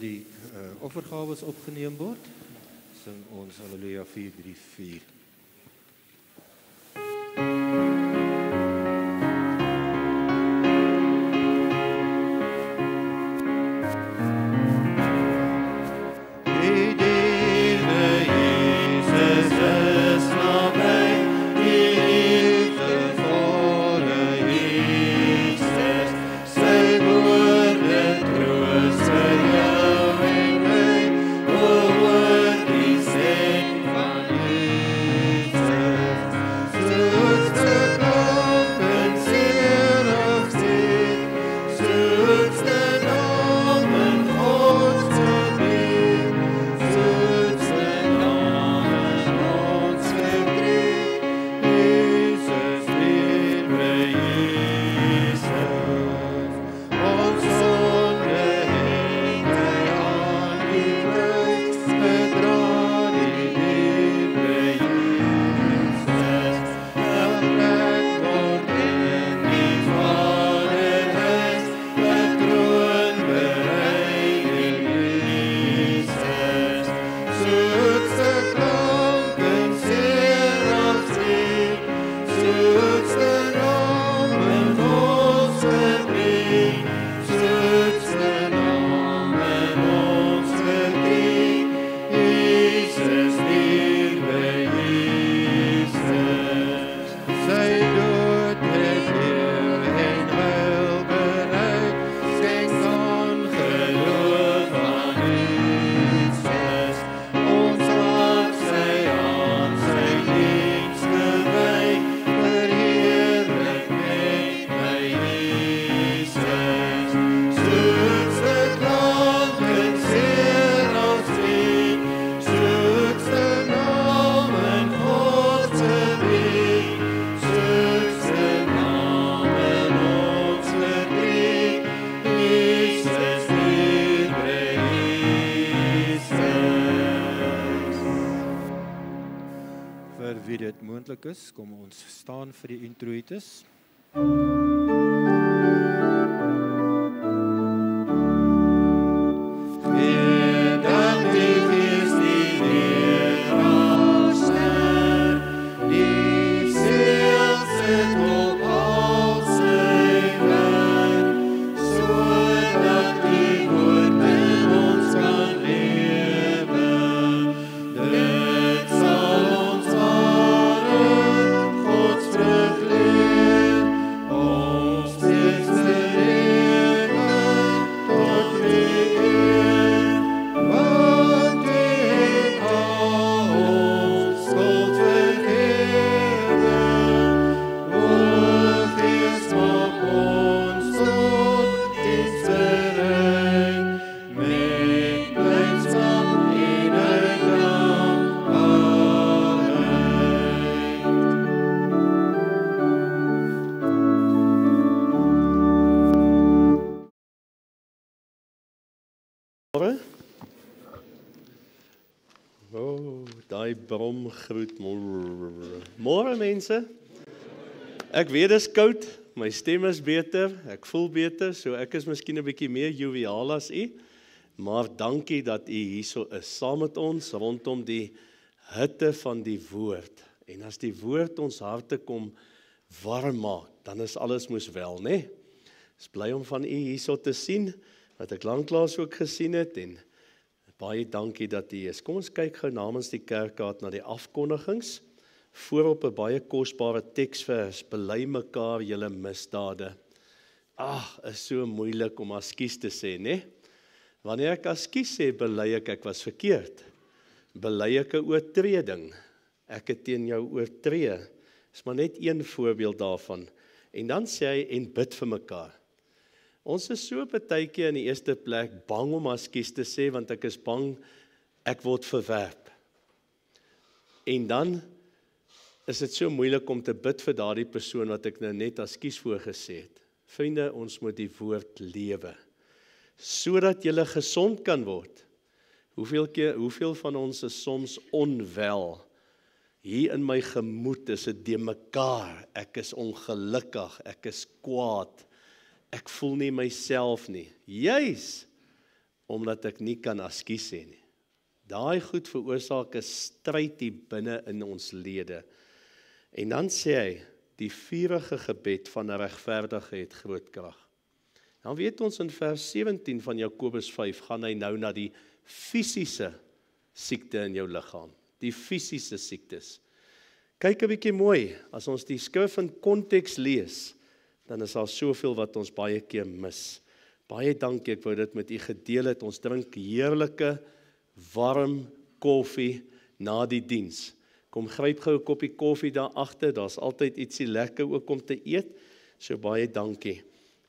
die offergawes opgeneem word, sing ons Halleluja 434. Kom ons staan vir die introitus. Brom groet môre mense. Ek weet dit is koud, my stem is beter, ek voel beter, so ek is miskien 'n bietjie meer joviaal as u, maar dankie dat u hierso is saam met ons rondom die hitte van die woord. En as die woord ons harte kom warm maak, dan is alles mos wel, né? Is bly om van u hierso te sien, wat ek lanklaas ook gesien het en baie dankie dat u is. Kom ons kyk gou namens die kerkraad na die afkondigings. Voorop 'n baie kosbare teksvers, bely mekaar julle misdade. Is so moeilik om askies te sê, né? Wanneer ek askies sê, bely ek was verkeerd. Bely ek 'n oortreding. Ek het teen jou oortree. Is maar net een voorbeeld daarvan. En dan sê hy, en bid vir mekaar. Ons is so partykeer in die eerste plek bang om askies te sê, want ek is bang ek word verwerp. En dan is dit so moeilik om te bid vir daardie persoon wat ek nou net askies voorgesê het. Vriende, ons moet die woord lewe, sodat jy gesond kan word. Hoeveel van ons is soms onwel? Hier in my gemoed is dit de mekaar, ek is ongelukkig, ek is kwaad, ek voel nie myself nie. Juis, omdat ek nie kan ekskuus sê nie. Daai goed veroorsaak 'n stryd hier binne in ons lede. En dan sê hy, die vurige gebed van 'n regverdige het groot krag. Dan weet ons in vers 17 van Jakobus 5, gaan hy nou na die fisiese siekte in jou liggaam. Die fisiese siektes. Kyk 'n bietjie mooi, as ons die skrif in konteks lees, dan is daar soveel wat ons baie keer mis. Baie dankie, ek wou dit met u gedeel het. Ons drink heerlike, warm koffie na die diens. Kom gryp gou 'n koppie koffie daar agter, daar's altyd ietsie lekker ook om te eet. So baie dankie.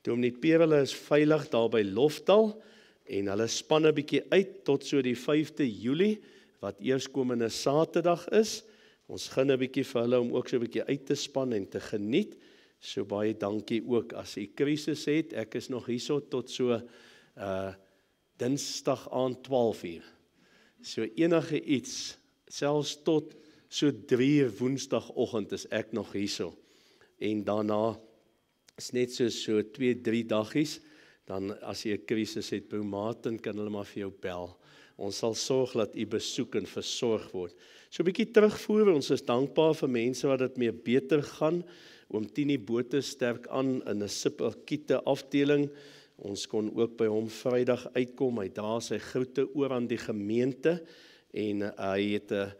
Dominee Perele is veilig daar by Lofdal en hulle span 'n bietjie uit tot so die 5de Julie wat eerskomende Saterdag is. Ons gun 'n bietjie vir hulle om ook so 'n bietjie uit te span en te geniet. So baie dankie ook as u krisis het. Ek is nog hierso tot so Dinsdag aand 12:00. So enige iets, selfs tot so 3:00 Woensdagoggend is ek nog hierso. En daarna is net so 2-3 daggies, dan as jy 'n krisis het, Bou Martin kan hulle maar vir jou bel. Ons sal sorg dat u besoek en versorg word. So 'n bietjie terugvoer, ons is dankbaar vir mense wat dit meer beter gaan. Oom Tini Botha sterk aan in 'n subakiete afdeling. Ons kon ook by hom Vrydag uitkom. Hy dra sy groete oor aan die gemeente en hy het 'n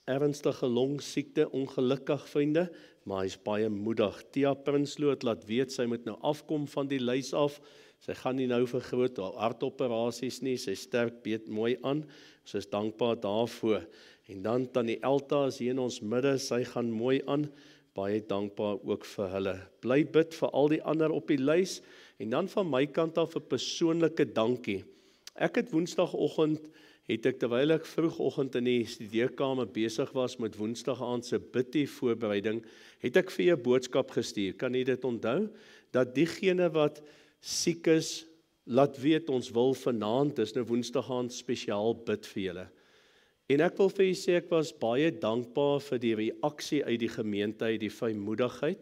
ernstige longsiekte, ongelukkig vriende, maar hy's baie moedig. Tia Prinsloo het laat weet sy moet nou afkom van die lys af. Sy gaan nie nou vir groot hartoperasies nie. Sy sterk beet mooi aan. Ons is dankbaar daarvoor. En dan Tannie Elta is hier in ons midde. Sy gaan mooi aan. Baie dankbaar ook vir hulle. Bly bid vir al die ander op die lys. En dan van my kant af 'n persoonlike dankie. Ek het Woensdagoggend, terwyl ek vroegoggend in die studeerkamer besig was met Woensdag aand se bidtie voorbereiding, het ek vir 'n boodskap gestuur. Kan jy dit onthou? Dat diegene wat siek is, laat weet ons wil vanaand, dis nou Woensdag aand spesiaal bid vir julle. En ek wil vir julle sê, ek was baie dankbaar vir die reaksie uit die gemeente, uit die vrymoedigheid,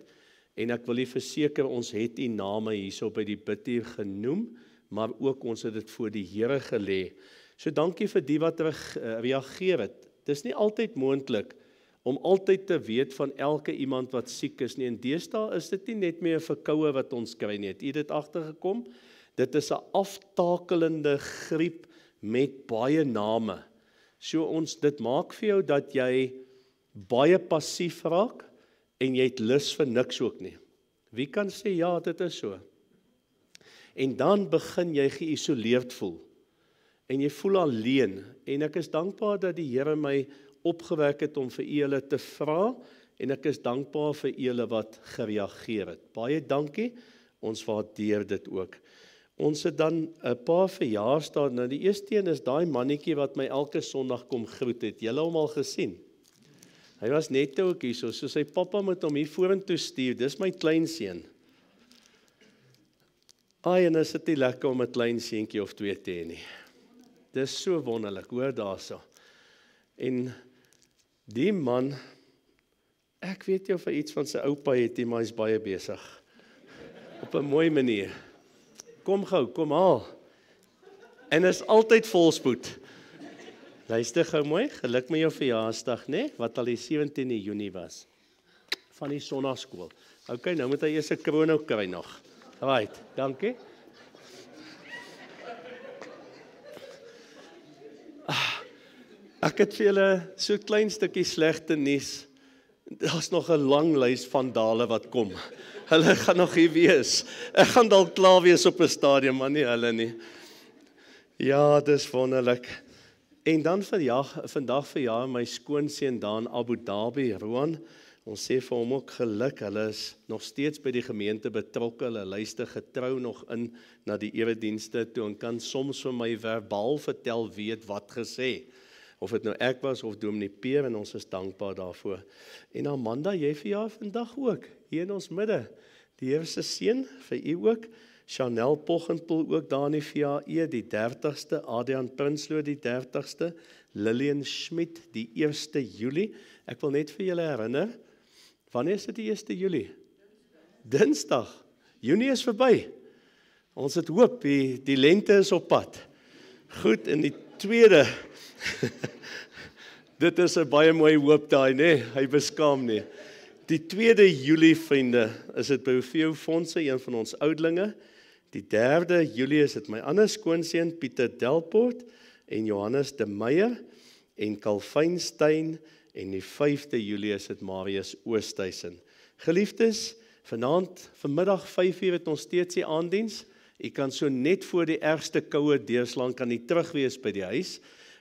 en ek wil julle verseker, ons het die name hierso by die bidtie genoem, maar ook ons het dit voor die Here gelê. So dankie vir die wat reageer het. Dis nie altyd moontlik om altyd te weet van elke iemand wat siek is nie, en deesdae is dit nie net meer 'n verkoue wat ons kry nie, het jy dit agtergekom? Dit is 'n aftakelende griep met baie name. So dit maak vir jou dat jy baie passief raak en jy het lus vir niks ook nie. Wie kan sê ja, dit is so? En dan begin jy geïsoleerd voel. En jy voel alleen. En ek is dankbaar dat die Here my opgewek het om vir julle te vra, en ek is dankbaar vir julle wat gereageer het. Baie dankie, ons waardeer dit ook. Ons het dan 'n paar verjaarsdae. Nou die eerste een is daai mannetjie wat my elke Sondag kom groet het. Julle hom al gesien? Hy was net ook hier, so sy pappa moet hom hier vorentoe stuur. Dis my kleinseun. Ai, en is dit nie lekker om 'n klein seentjie of twee te hê nie. Dis so wonderlik, hoor daarso. En die man, ek weet jy vir iets van sy oupa het, maar hy's baie besig. Op 'n mooi manier. Kom gou, kom haal. En is altyd volspoed. Luister gou mooi, geluk met jou verjaarsdag, né? Wat al die 17de Junie was. Van die sonnaarskool. OK, nou moet hy eers 'n kroon kry nog. Right, dankie. Ek het vir julle so 'n klein stukkie slegte nuus. Daar's nog 'n lang lys van dale wat kom. Hulle gaan nog hier wees. Ek gaan dalk klaar wees op 'n stadium, maar nie hulle nie. Ja, dis wonderlik. En dan vandag verjaar my skoonseun daar in Abu Dhabi, Roan. Ons sê vir hom ook geluk. Hulle is nog steeds by die gemeente betrokke. Hulle luister getrou nog in na die eredienste toe en kan soms vir my verbaal vertel wie het wat gesê. Of dit nou ek was of Dominee Peer, en ons is dankbaar daarvoor. En Amanda, jy verjaar vandag ook, hier in ons midde. Die Here se seën vir u ook. Chanel Poggenpoel ook daar in die VAE, die 30ste. Adrian Prinsloo die 30ste. Lillian Schmidt die 1ste Julie. Ek wil net vir julle herinner, wanneer is dit die 1ste Julie? Dinsdag. Junie is verby. Ons het hoop, die lente is op pad. Goed, in die tweede, dit is 'n baie mooi hoop daai, né? Hy beskaam nie. Die 2 Julie, vriende, is dit by Hoeveel Fondse, een van ons oudlinge. Die 3 Julie is dit my ander skoonseun, Pieter Delport, en Johannes de Meyer, en Kalfynstein, en die 5de Julie is dit Marius Oosthuizen. Geliefdes, vanmiddag 5:00 het ons steeds die aanddiens. U kan so net voor die ergste koue deurslaan, kan u terug wees by die huis,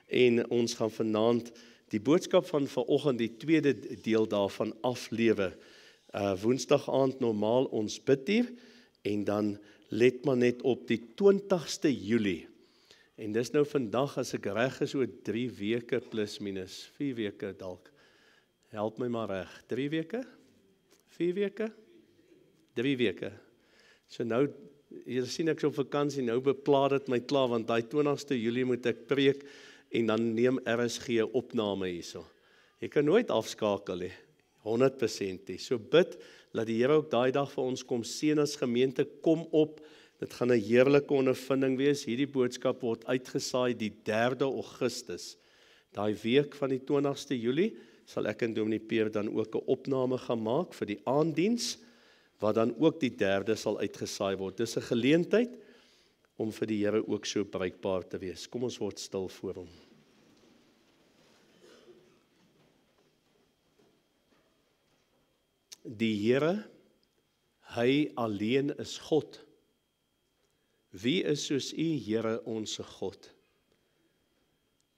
en ons gaan vanaand die boodskap van vanoggend, die tweede deel daarvan aflewe. Woensdag aand normaal ons bid hier, en dan let maar net op die 20ste Julie. En dis nou vandag, as ek reg is, oor 3 weke plus minus, 4 weke dalk. Help my maar reg, 3 weke? 4 weke? 3 weke. So nou, jy sien ek so op vakansie, nou beplaat dit my klaar, want die 20ste Julie moet ek preek, en dan neem RSG opname hierso. Jy kan nooit afskakel nie, 100% nie. So bid, laat die Here ook daai dag vir ons kom seën as gemeente, kom op, dit gaan 'n heerlike ondervinding wees. Hierdie boodskap word uitgesaai die 3de Augustus. Daai week van die 20ste Julie, sal ek en Dominee Peer dan ook 'n opname gaan maak vir die aanddiens, wat dan ook die 3de sal uitgesaai word. Dis 'n geleentheid om vir die Here ook so bruikbaar te wees. Kom ons word stil voor hom. Die Here, hy alleen is God. Wie is soos U, Here, onse God?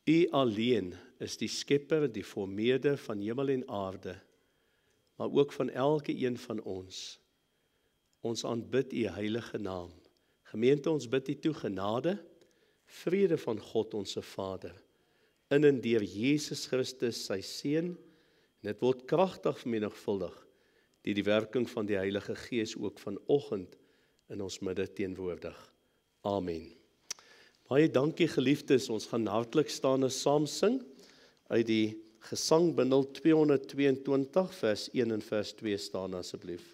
U alleen is die skepper, die vormeerder van hemel en aarde, maar ook van elke een van ons. Ons aanbid U heilige naam. Gemeente, ons bid U toe genade, vrede van God onse Vader, in en deur Jesus Christus sy Seun, en dit word kragtig vermenigvuldig, die werking van die Heilige Gees ook vanoggend in ons midde teenwoordig. Amen. Baie dankie geliefdes, ons gaan hartlik staan en saam sing uit die gesangbundel 222 vers 1 en vers 2 staan asseblief.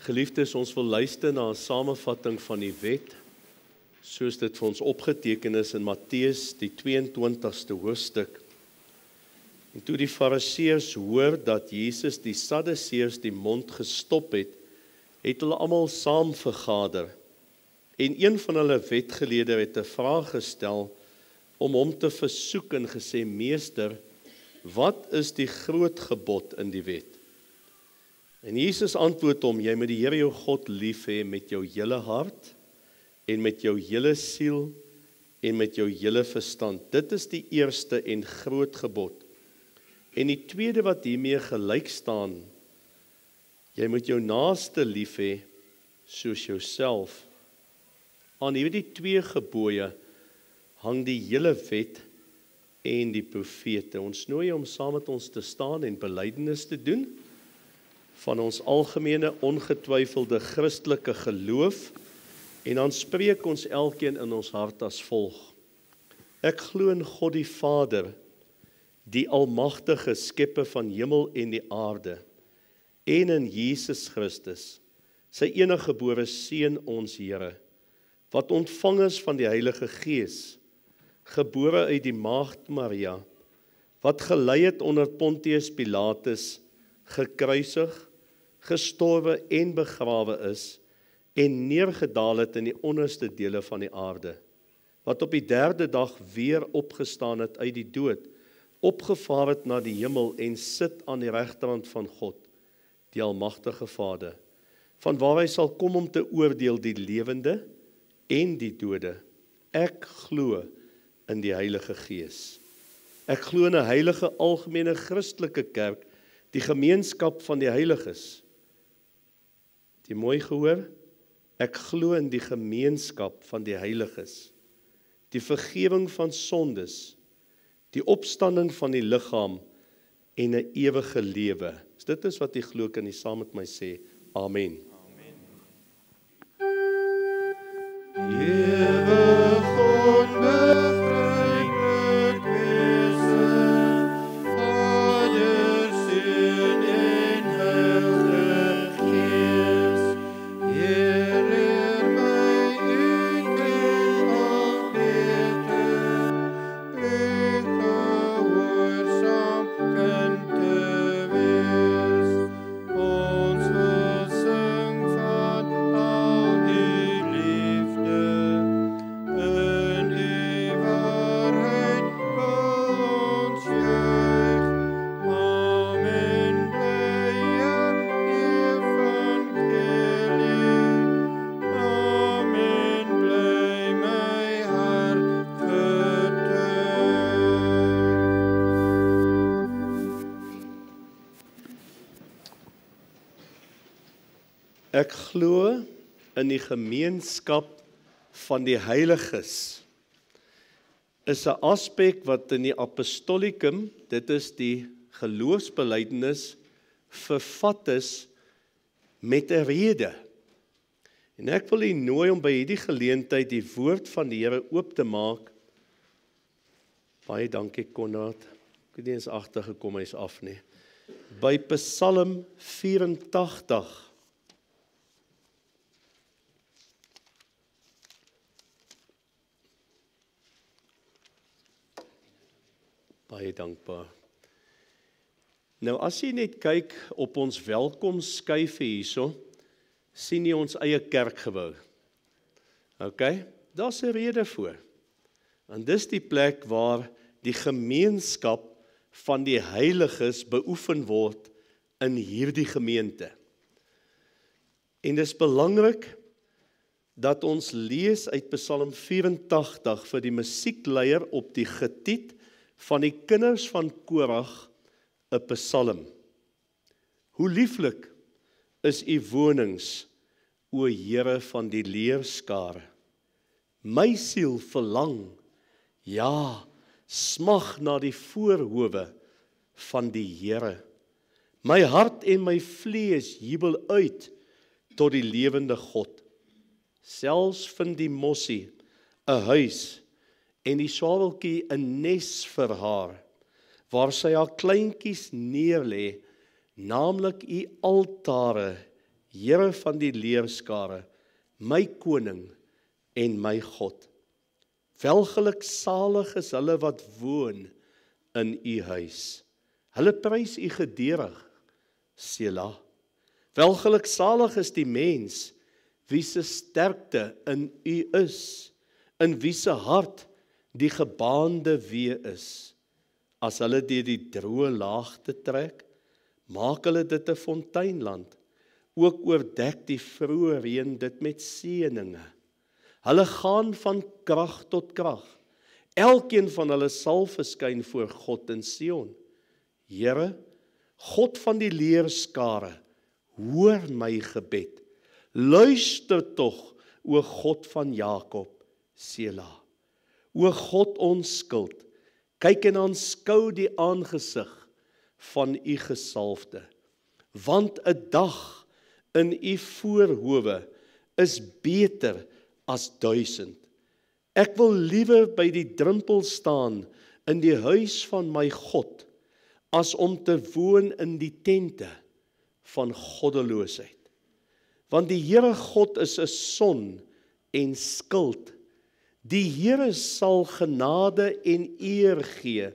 Geliefdes, ons wil luister na 'n samevatting van die wet, soos dit vir ons opgeteken is in Matteus die 22ste hoofstuk. En toe die Fariseërs hoor dat Jesus die Sadduseërs die mond gestop het, het hulle almal saam vergader. En een van hulle wetgeleerde het 'n vraag gestel om hom te versoek en gesê: "Meester, wat is die groot gebod in die wet?" En Jesus antwoord hom: "Jy moet die Here jou God lief hê met jou hele hart en met jou hele siel en met jou hele verstand. Dit is die eerste en groot gebod. En die tweede wat hiermee gelyk staan, jy moet jou naaste lief hê soos jouself." Aan hierdie 2 gebooie hang die hele wet en die profete. Ons nooi om saam met ons te staan en belydenis te doen van ons algemene ongetwyfelde Christelike geloof, en dan spreek ons elkeen in ons hart as volg: Ek glo in God die Vader, die almagtige skepper van hemel en die aarde, en in Jesus Christus, sy eniggebore Seun ons Here, wat ontvang is van die Heilige Gees, gebore uit die Maagd Maria, wat gelei het onder Pontius Pilatus, gekruisig, gestorwe en begrawe is, en neergedaal het in die onderste dele van die aarde, wat op die 3de dag weer opgestaan het uit die dood, opgevaar het na die hemel en sit aan die regterhand van God, die almagtige Vader, van waar hy sal kom om te oordeel die lewende en die dode. Ek glo in die Heilige Gees. Ek glo in 'n heilige algemene Christelike kerk, die gemeenskap van die heiliges. Die mooi gehoor? Ek glo in die gemeenskap van die heiliges, die vergifnis van sondes, die opstanding van die liggaam en 'n ewige lewe. As dit is wat jy glo, kan jy saam met my sê, Amen. Ek glo in die gemeenskap van die heiliges. Is 'n aspek wat in die apostolikum, dit is die geloofsbelijdenis, vervat is met 'n rede. En ek wil u nooi om by hierdie geleentheid die woord van die Here oop te maak. Baie dankie Konrad. Ek het nie eens agtergekom hy's af nie. By Psalm 84. Baie dankbaar. Nou as jy net kyk op ons welkomskyfie hierso, sien jy ons eie kerkgebou. OK? Daar's 'n rede voor. En dis die plek waar die gemeenskap van die heiliges beoefen word in hierdie gemeente. En dis belangrik dat ons lees uit Psalm 84 vir die musiekleier op die getiet van die kinders van Korag 'n psalm. Hoe lieflik is u wonings, o Here van die leerskare. My siel verlang, ja, smag na die voorhowe van die Here. My hart en my vlees jubel uit tot die lewende God. Selfs vind die mossie 'n huis en die swaweltjie 'n nes vir haar, waar sy haar kleintjies neerlê, naamlik u altare, Here van die leerskare, my koning en my God. Welgeluksalig is hulle wat woon in u huis. Hulle prys u geduldig, Selah. Welgeluksalig is die mens, wie se sterkte in u is, in wie se hart die gebaande wee is. As hulle deur die droë laagte trek, maak hulle dit 'n fonteinland. Ook oordek die vroeë reën dit met seëninge. Hulle gaan van krag tot krag. Elkeen van hulle sal verskyn voor God in Sion. Here, God van die leerskare, hoor my gebed. Luister tog, o God van Jakob, Selah. O God ons skuld, kyk en aanskou die aangesig van u gesalfde. Want 'n dag in u voorhowe is beter as 1000. Ek wil liewer by die drempel staan in die huis van my God, as om te woon in die tente van goddeloosheid. Want die Here God is 'n son en skild. Die Here sal genade en eer gee.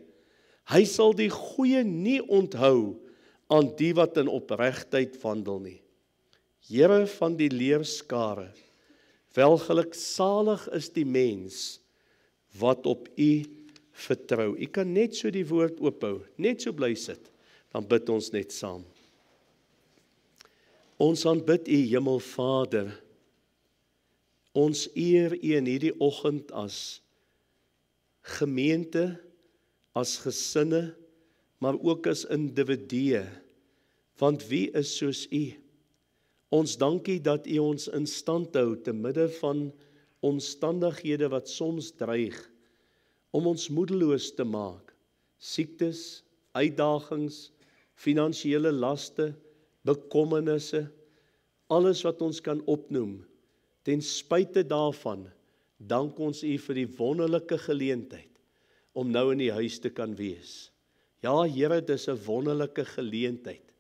Hy sal die goeie nie onthou aan die wat in opregtheid wandel nie. Here van die leerskare, welgeluksalig is die mens wat op U vertrou. U kan net so die woord oophou, net so bly sit, dan bid ons net saam. Ons aanbid U, Hemelvader. Ons eer U in hierdie oggend as gemeente, as gesinne, maar ook as individue. Want wie is soos U? Ons dankie dat U ons in stand hou te midde van omstandighede wat soms dreig om ons moedeloos te maak. Siektes, uitdagings, finansiële laste, bekommernisse, alles wat ons kan opnoem. Ten spyte daarvan, dank ons U vir die wonderlike geleentheid om nou in die huis te kan wees. Ja, Here, dis 'n wonderlike geleentheid,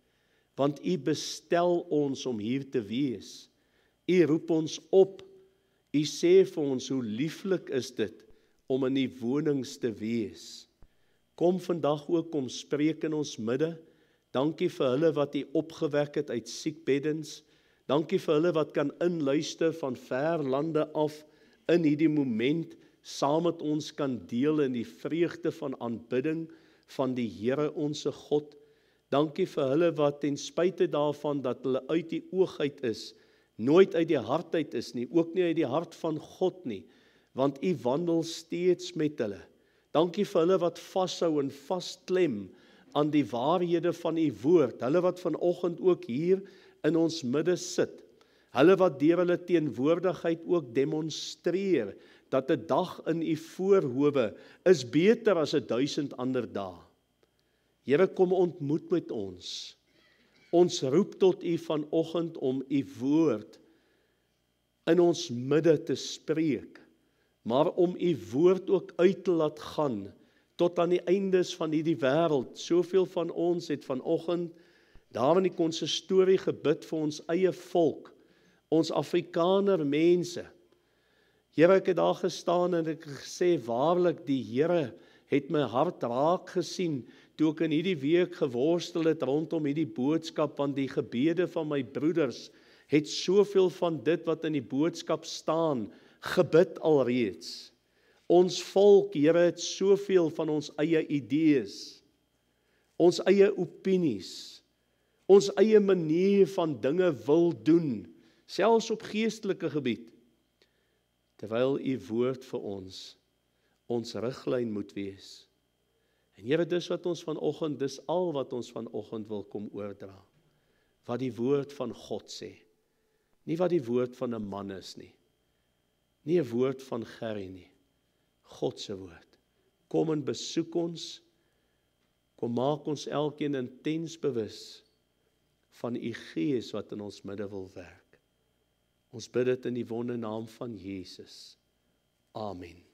want U bestel ons om hier te wees. U roep ons op. U sê vir ons hoe lieflik is dit om in U wonings te wees. Kom vandag ook om spreek in ons midde. Dankie vir hulle wat U opgewek het uit siekbeddens. Dankie vir hulle wat kan inluister van ver lande af in hierdie moment, saam met ons kan deel in die vreugde van aanbidding van die Here onse God. Dankie vir hulle wat ten spyte daarvan dat hulle uit die oog uit is, nooit uit die hart uit is nie, ook nie uit die hart van God nie, want U wandel steeds met hulle. Dankie vir hulle wat vashou en vasklem aan die waarhede van U woord, hulle wat vanoggend ook hier in ons midde sit, hulle wat deur hulle teenwoordigheid ook demonstreer, dat 'n dag in U voorhoewe is beter as 1000 ander dae. Here, kom ontmoet met ons. Ons roep tot U vanoggend om U woord in ons midde te spreek, maar om U woord ook uit te laat gaan tot aan die eindes van hierdie wêreld. Soveel van ons het vanoggend daar in die konsistorie gebid vir ons eie volk, ons Afrikaner mense. Here, ek het daar gestaan en ek gesê, waarlik, die Here het my hart raak gesien, toe ek in hierdie week geworstel het rondom hierdie boodskap, want die gebede van my broeders het soveel van dit wat in die boodskap staan, gebid alreeds. Ons volk, Here, het soveel van ons eie idees, ons eie opinies, ons eie manier van dinge wil doen, selfs op geestelike gebied, terwyl U woord vir ons riglyn moet wees. En Here, dis wat ons vanoggend, dis al wat ons vanoggend wil kom oordra. Wat die woord van God sê. Nie wat die woord van 'n man is nie. Nie 'n woord van Gerry nie. God se woord. Kom en besoek ons. Kom maak ons elkeen intens bewus van U Gees wat in ons midde wil werk. Ons bid dit in die wonderlike naam van Jesus. Amen.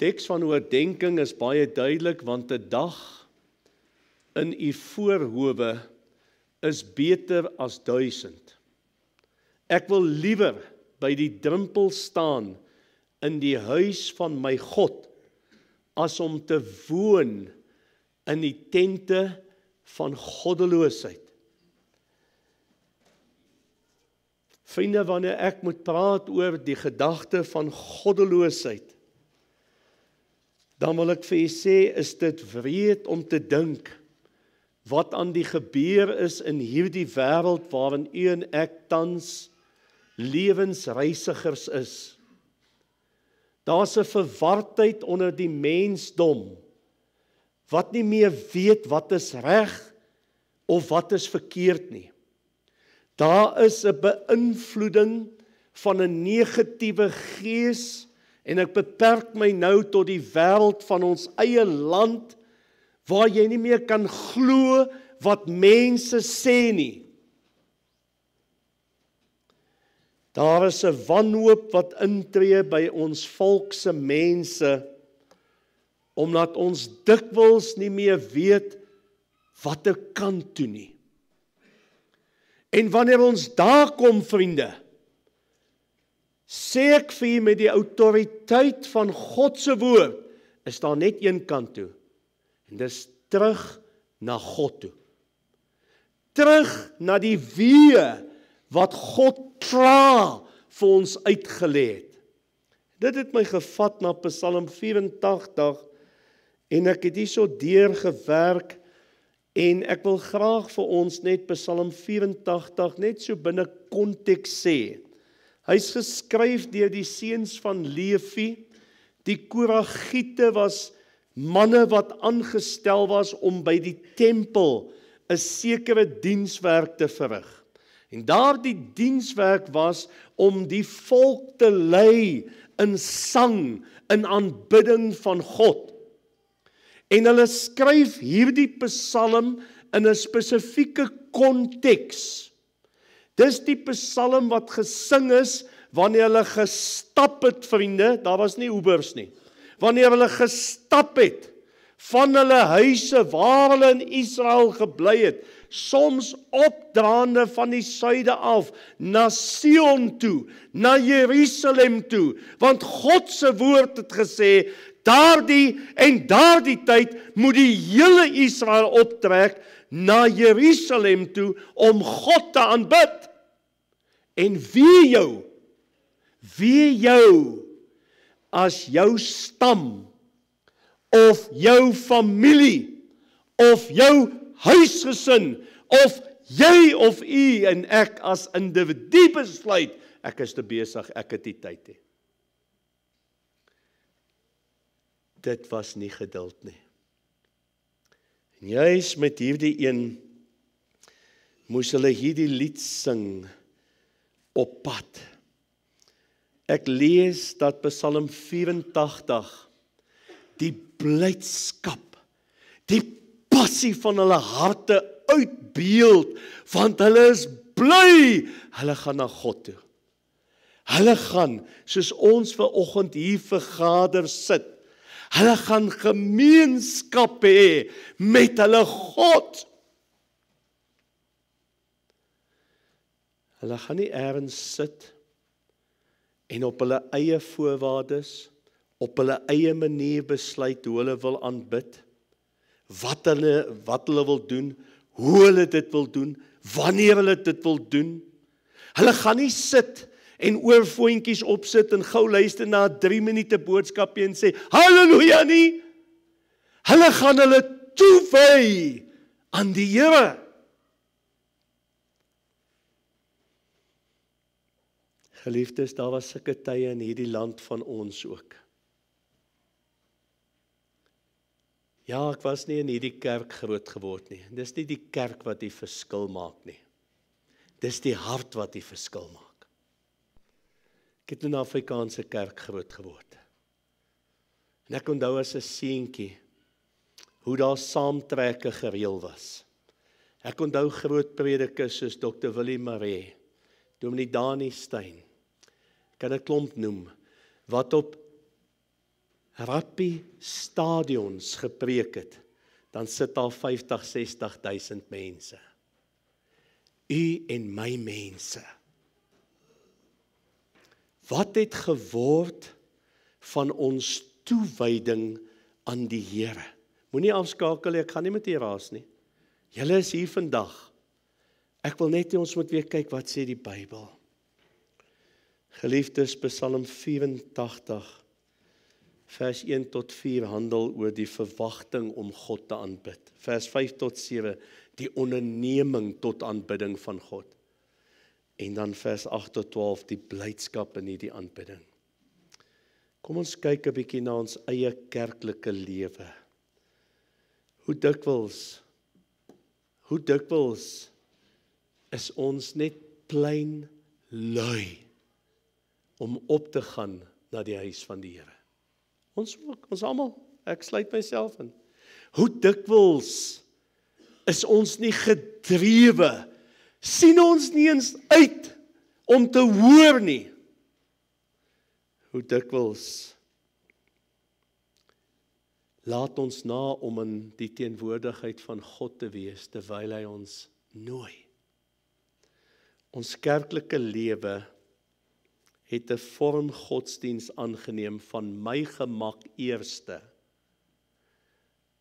Teks van oordenking is baie duidelik, want 'n dag in U voorhoewe is beter as 1000. Ek wil liewer by die drempel staan in die huis van my God, as om te woon in die tente van goddeloosheid. Vriende, wanneer ek moet praat oor die gedagte van goddeloosheid, dan wil ek vir u sê, is dit wreed om te dink wat aan die gebeur is in hierdie wêreld waarin u en ek tans lewensreisigers is. Daar's 'n verwardheid onder die mensdom, wat nie meer weet wat is reg of wat is verkeerd nie. Daar is 'n beïnvloeding van 'n negatiewe gees, en ek beperk my nou tot die wêreld van ons eie land, waar jy nie meer kan glo wat mense sê nie. Daar is 'n wanhoop wat intree by ons volk se mense, omdat ons dikwels nie meer weet wat 'n kant toe nie. En wanneer ons daar kom, vriende, sê ek vir julle met die autoriteit van God se woord, is daar net een kant toe. En dis terug na God toe. Terug na die weë wat God klaar vir ons uitgelê het. Dit het my gevat na Psalm 84 en ek het hierso deurgewerk en ek wil graag vir ons net Psalm 84 net so binne konteks sê. Hy's geskryf deur die seuns van Levi. Die Koragiete was manne wat aangestel was om by die tempel 'n sekere dienswerk te verrig. En daardie dienswerk was om die volk te lei in sang, in aanbidding van God. En hulle skryf hierdie psalm in 'n spesifieke konteks. Dis die psalm wat gesing is wanneer hulle gestap het, vriende, daar was nie Ubers nie. Wanneer hulle gestap het van hulle huise waar hulle in Israel gebly het, soms opdraande van die suide af, na Sion toe, na Jerusalem toe, want God se woord het gesê, daardie tyd moet die hele Israel optrek na Jerusalem toe, om God te aanbid. En wie jou, as jou stam, of jou familie, of jou huisgesin, of jy of u en ek as individu besluit, ek is te besig, ek het nie tyd nie. Dit was nie geduld nie. En juis met hierdie een, moes hulle hierdie lied sing, op pad. Ek lees dat Psalm 84, die blydskap, die passie van hulle harte uitbeeld, want hulle is bly, hulle gaan na God toe. Hulle gaan, soos ons vanoggend hier vergader sit, hulle gaan gemeenskap hê met hulle God. Hulle gaan nie ergens sit en op hulle eie voorwaardes, op hulle eie manier besluit hoe hulle wil aanbid, wat hulle wil doen, hoe hulle dit wil doen, wanneer hulle dit wil doen. Hulle gaan nie sit en oorfoontjies opsit en gou luister na 'n 3 minute boodskapie en sê, halleluja nie. Hulle gaan hulle toewy aan die Here. Geliefdes, daar was sulke tye in hierdie land van ons ook. Ja, ek was nie in hierdie kerk groot geword nie. Dis nie die kerk wat die verskil maak nie. Dis die hart wat die verskil maak. Ek het in 'n Afrikaanse kerk groot geword. En ek onthou as 'n seentjie hoe daar saamtrekke gereël was. Ek onthou groot predikers soos Dr. Willie Maree, Dominee Dani Steyn, kan 'n klomp noem, wat op rugby stadions gepreek het, dan sit daar 50-60.000 mense. U en my mense. Wat het geword van ons toewyding aan die Here? Moenie afskakel, ek gaan nie met u raas nie. Julle is hier vandag. Ek wil net hê ons moet weer kyk wat sê die Bybel. Geliefdes, Psalm 84, vers 1 tot 4 handel oor die verwagting om God te aanbid. Vers 5 tot 7, die onderneming tot aanbidding van God. En dan vers 8 tot 12, die blydskap in hierdie aanbidding. Kom ons kyk 'n bietjie na ons eie kerklike lewe. Hoe dikwels is ons net plain lui om op te gaan na die huis van die Here. Ons almal, ek sluit myself in. Hoe dikwels is ons nie gedrewe, sien ons nie eens uit om te hoor nie. Hoe dikwels laat ons na om in die teenwoordigheid van God te wees, terwyl hy ons nooi. Ons kerklike lewe het 'n vorm godsdiens aangeneem van my gemak eerste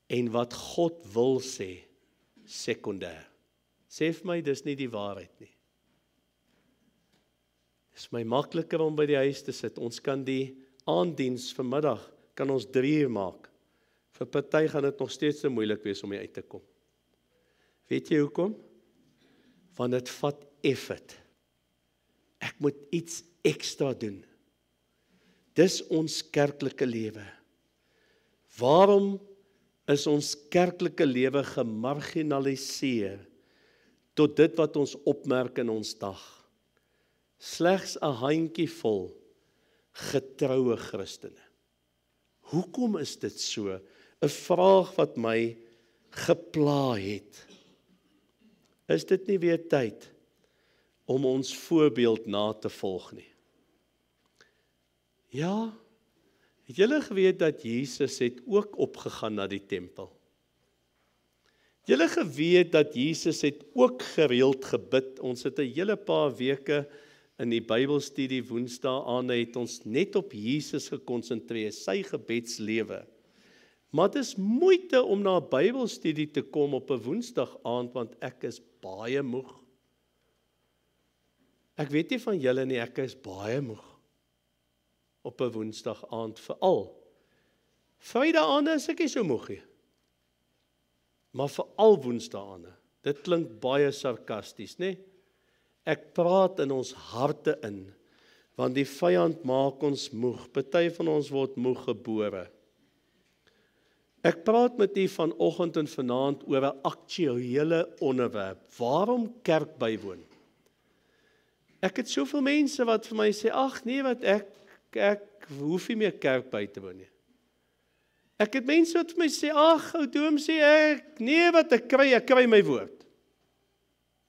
en wat God wil sê, sekondêr. Sê vir my, dis nie die waarheid nie. Dis my makliker om by die huis te sit. Ons kan die aanddiens vanmiddag, kan ons 3 uur maak. Vir party gaan dit nog steeds so moeilik wees om hier uit te kom. Weet jy hoekom? Want dit vat effort. Ek moet iets ekstra doen. Dis ons kerklike lewe. Waarom is ons kerklike lewe gemarginaliseer tot dit wat ons opmerk in ons dag? Slegs 'n handjievol getroue Christene. Hoekom is dit so? 'n vraag wat my gepla het. Is dit nie weer tyd om ons voorbeeld na te volg nie? Ja, het julle geweet dat Jesus het ook opgegaan na die tempel? Het julle geweet dat Jesus het ook gereeld gebid? Ons het 'n hele paar weke in die Bybelstudie Woensdae aan het ons net op Jesus gekonsentreer, sy gebedslewe. Maar dit is moeite om na 'n Bybelstudie te kom op 'n Woensdag aand, want ek is baie moeg. Ek weet nie van julle nie, ek is baie moeg op 'n Woensdag aand veral. Vrydae is ek nie so moeg nie. Maar veral Woensdae. Dit klink baie sarkasties, né? Ek praat in ons harte in, want die vyand maak ons moeg. Party van ons word moeg gebore. Ek praat met u vanoggend en vanaand oor 'n aktuele onderwerp. Waarom kerk bywoon? Ek het soveel mense wat vir my sê, ag nee, wat ek hoef nie meer kerk by te woon nie. Ek het mense wat vir my sê, ag, ou doom sê ek, nee wat ek kry my woord.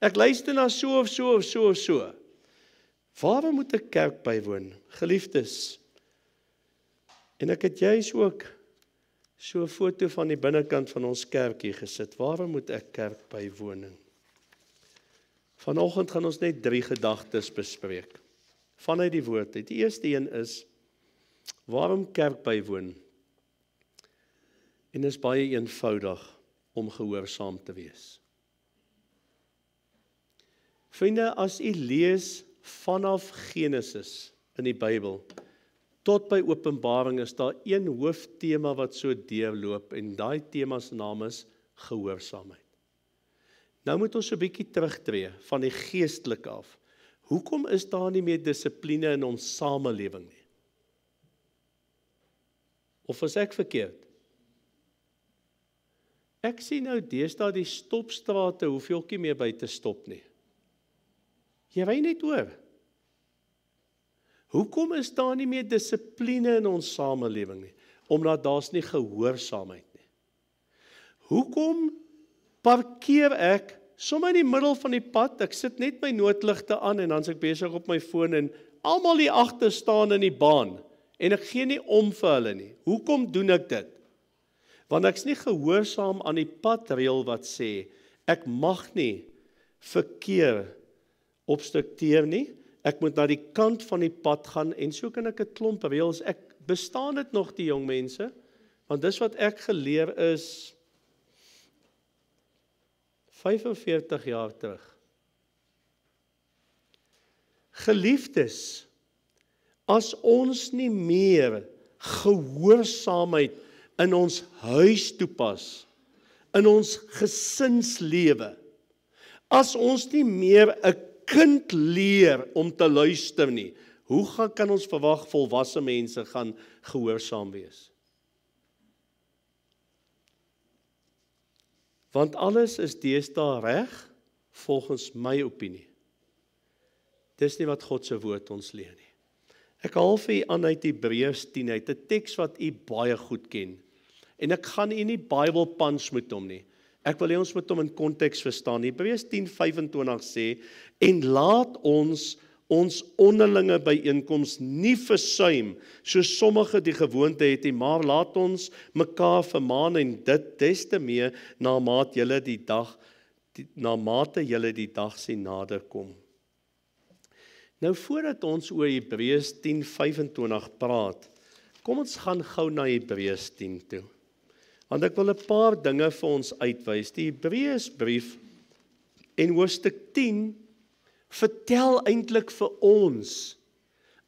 Ek luister na so of so. Waarom moet ek kerk bywoon? Geliefdes, en ek het juis ook so 'n foto van die binnekant van ons kerkie gesit. Waarom moet ek kerk bywoon? Vanoggend gaan ons net 3 gedagtes bespreek, vanuit die woord. Die eerste een is, waarom kerk bywoon? En is baie eenvoudig om gehoorsaam te wees. Vriende, as u lees vanaf Genesis in die Bybel, tot by Openbaring is daar een hooftema wat so deurloop, en daai tema se naam is gehoorsaamheid. Nou moet ons 'n bietjie terugtreë van die geestelike af. Hoekom is daar nie meer dissipline in ons samelewing nie? Of is ek verkeerd? Ek sien nou deesdae die stopstrate hoef jy ook nie meer by te stop nie. Jy ry net oor. Hoekom is daar nie meer dissipline in ons samelewing nie? Omdat daar's nie gehoorsaamheid nie. Hoekom parkeer ek sommer in die middel van die pad? Ek sit net my noodligte aan en dan's ek besig op my foon en almal hier agter staan in die baan en ek gee nie om vir hulle nie. Hoekom doen ek dit? Want ek's nie gehoorsaam aan die padreël wat sê ek mag nie verkeer obstrukteer nie. Ek moet na die kant van die pad gaan en so kan ek 'n klomp reëls. Ek bestaan dit nog die jong mense, want dis wat ek geleer is 45 jaar terug. Geliefdes, as ons nie meer gehoorsaamheid in ons huis toepas, in ons gesinslewe, as ons nie meer 'n kind leer om te luister nie, hoe kan ons verwag volwasse mense gaan gehoorsaam wees? Want alles is deesdae reg, volgens my opinie. Dis nie wat God se woord ons leer nie. Ek haal vir u aan uit Hebreërs 10 uit, 'n teks wat u baie goed ken. En ek gaan u nie Bible punch met hom nie. Ek wil hê ons moet hom in konteks verstaan. Hebreërs 10:25 sê, en laat ons onderlinge byeenkoms nie versuim, soos sommige die gewoonte het nie, maar laat ons mekaar vermaan en dit des te meer na mate julle die dag sien naderkom. Nou voordat ons oor Hebreërs 10:25 praat, kom ons gaan gou na Hebreërs 10 toe. Want ek wil 'n paar dinge vir ons uitwys. Die Hebreërsbrief en hoofstuk 10 vertel eintlik vir ons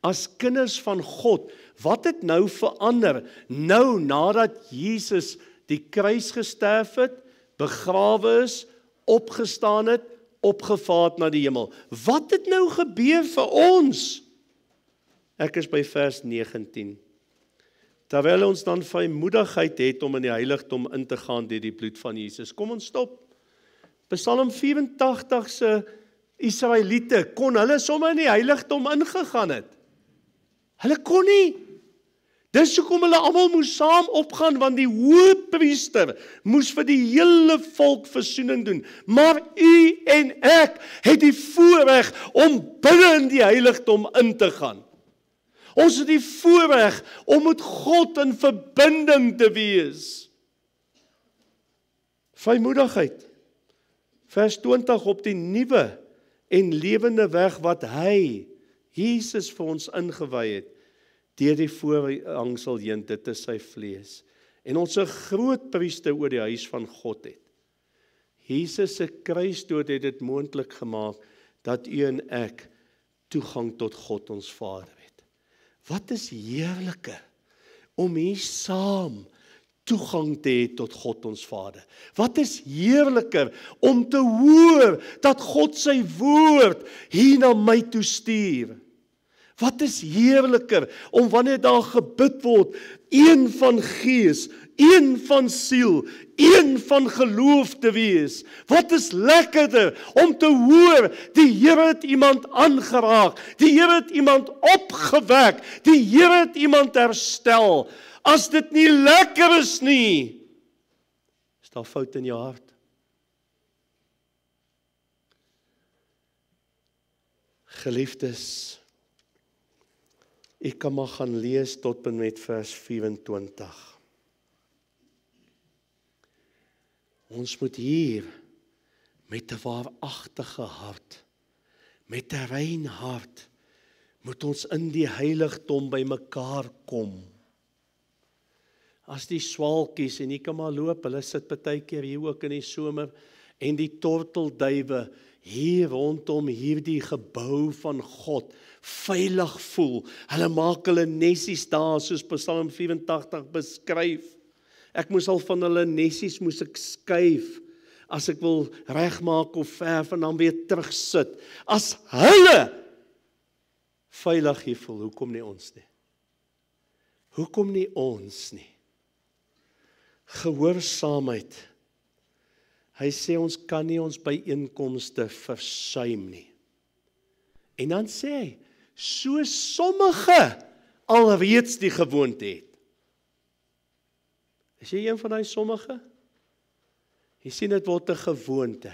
as kinders van God, wat het nou verander nou nadat Jesus die kruis gesterf het, begrawe is, opgestaan het, opgevaar na die hemel. Wat het nou gebeur vir ons? Ek is by vers 19. Terwyl ons dan vrymoedigheid het om in die heiligdom in te gaan deur die bloed van Jesus. Kom ons stop. Psalm 84 se Israeliete, kon hulle sommer in die heiligdom ingegaan het? Hulle kon nie. Dis hoekom hulle almal moes saam opgaan, want die hoëpriester moes vir die hele volk versoening doen. Maar u en ek het die voorreg om binne in die heiligdom in te gaan. Ons het die voorreg om met God in verbinding te wees. Vrymoedigheid. Vers 20, op die nuwe en lewende weg wat hy, Jesus, vir ons ingewy het, deur die voorhangsel heen, dit is sy vlees. En ons 'n groot priester oor die huis van God het. Jesus se kruisdood het dit moontlik gemaak dat u en ek toegang tot God ons Vader het. Wat is heerliker om hier saam toegang te hê tot God ons Vader. Wat is heerliker om te hoor dat God sy woord hier na my toe stuur. Wat is heerliker om wanneer daar gebid word, een van gees, een van siel, een van geloof te wees. Wat is lekkerder om te hoor, die Here het iemand aangeraak, die Here het iemand opgewek, die Here het iemand herstel. As dit nie lekker is nie, is daar fout in jou hart. Geliefdes, ek kan maar gaan lees tot en met vers 24. Ons moet hier met 'n waaragtige hart, met 'n rein hart, moet ons in die heiligdom by mekaar kom. As die swaalkies, en jy kan maar loop, hulle sit partykeer hier ook in die somer, en die tortelduwe hier rondom hierdie gebou van God veilig voel. Hulle maak hulle nessies daar, soos Psalm 84 beskryf. Ek moes al van hulle nessies moes ek skuif, as ek wil regmaak of verf en dan weer terugsit. As hulle veilig hier voel, hoekom nie ons nie? Hoekom nie ons nie? Gehoorsaamheid. Hy sê ons kan nie ons byeenkomste versuim nie. En dan sê hy, so sommige alreeds die gewoonte het. Is jy een van die sommige? Jy sien dit word 'n gewoonte.